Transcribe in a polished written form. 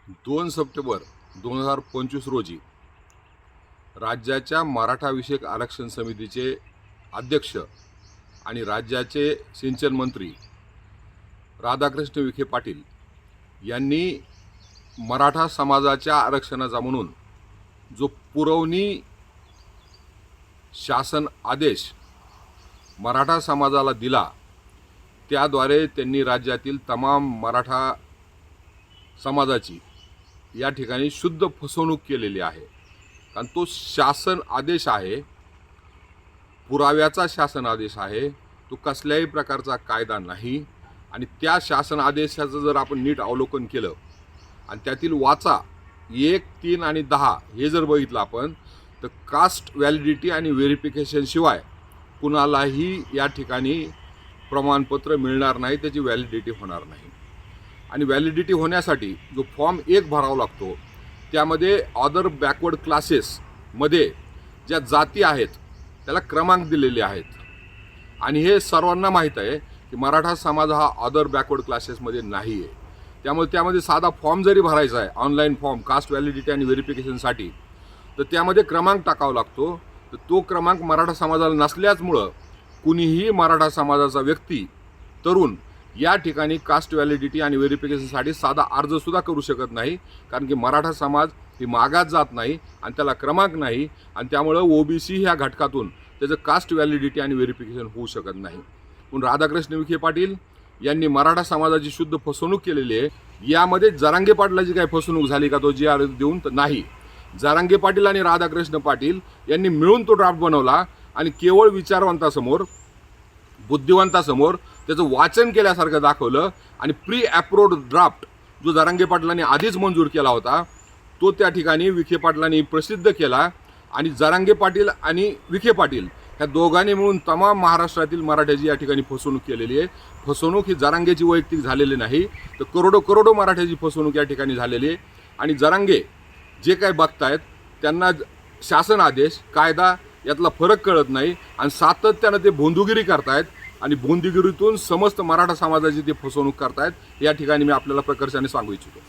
2 September 2025 रोजी राज्याच्या मराठा विषयक आरक्षण समितीचे अध्यक्ष आणि राज्याचे सिंचन मंत्री राधाकृष्ण विखे पाटील यांनी मराठा समाजाच्या आरक्षणाचा म्हणून जो पुरवणी शासन आदेश मराठा समाजाला दिला, त्याद्वारे त्यांनी राज्यातील तमाम मराठा समाजाची या ठिकाणी शुद्ध फसवणूक केलेली आहे. कारण तो शासन आदेश आहे, पुराव्याचा शासन आदेश आहे, तो कसल्याही प्रकारचा कायदा नाही. आणि त्या शासन आदेशाचं जर आपण नीट अवलोकन केलं आणि त्यातील वाचा 1, 3 आणि 10 हे जर बघितलं आपण, तर कास्ट व्हॅलिडिटी आणि व्हेरिफिकेशन शिवाय कुणालाही या ठिकाणी प्रमाणपत्र मिळणार नाही, त्याची व्हॅलिडिटी होणार नाही. आणि व्हॅलिडिटी होण्यासाठी जो फॉर्म 1 भरावा लागतो, त्यामध्ये अदर बॅकवर्ड क्लासेसमध्ये ज्या जाती आहेत त्याला क्रमांक दिलेले आहेत. आणि हे सर्वांना माहीत आहे की मराठा समाज हा अदर बॅकवर्ड क्लासेसमध्ये नाही आहे. त्यामुळे त्यामध्ये साधा फॉर्म जरी भरायचा आहे, ऑनलाईन फॉर्म कास्ट व्हॅलिडिटी आणि व्हेरिफिकेशनसाठी, तर त्यामध्ये क्रमांक टाकावा लागतो. तर तो क्रमांक मराठा समाजाला नसल्यामुळं कुणीही मराठा समाजाचा व्यक्ती तरुण या ठिकाणी कास्ट व्हॅलिडिटी आणि व्हेरिफिकेशनसाठी साधा अर्जसुद्धा करू शकत नाही. कारण की मराठा समाज ही मागास जात नाही आणि त्याला क्रमांक नाही, आणि त्यामुळं ओबीसी ह्या घटकातून त्याचं कास्ट व्हॅलिडिटी आणि व्हेरिफिकेशन होऊ शकत नाही. पण राधाकृष्ण विखे पाटील यांनी मराठा समाजाची शुद्ध फसवणूक केलेली आहे. यामध्ये जरांगे पाटलाची काही फसवणूक झाली का तो GR देऊन? तर नाही. जरांगे पाटील आणि राधाकृष्ण पाटील यांनी मिळून तो ड्राफ्ट बनवला आणि केवळ विचारवंतासमोर, बुद्धिवंतासमोर त्याचं वाचन केल्यासारखं दाखवलं. आणि प्री अप्रूव्ड ड्राफ्ट जो जरांगे पाटलांनी आधीच मंजूर केला होता, तो त्या ठिकाणी विखे पाटलांनी प्रसिद्ध केला. आणि जरांगे पाटील आणि विखे पाटील ह्या दोघांनी मिळून तमाम महाराष्ट्रातील मराठ्याची या ठिकाणी फसवणूक केलेली आहे. फसवणूक ही जरांगेची वैयक्तिक झालेली नाही, तर करोडो मराठ्याची फसवणूक या ठिकाणी झालेली आहे. आणि जरांगे जे काही बघतायत त्यांना शासन आदेश, कायदा यातला फरक कळत नाही आणि सातत्यानं ते भोंदूगिरी करतायत. आणि भोंदूगिरीतून समस्त मराठा समाजाची ते फसवणूक करतायत. या ठिकाणी मी आपल्याला प्रकर्षाने सांगू इच्छितो.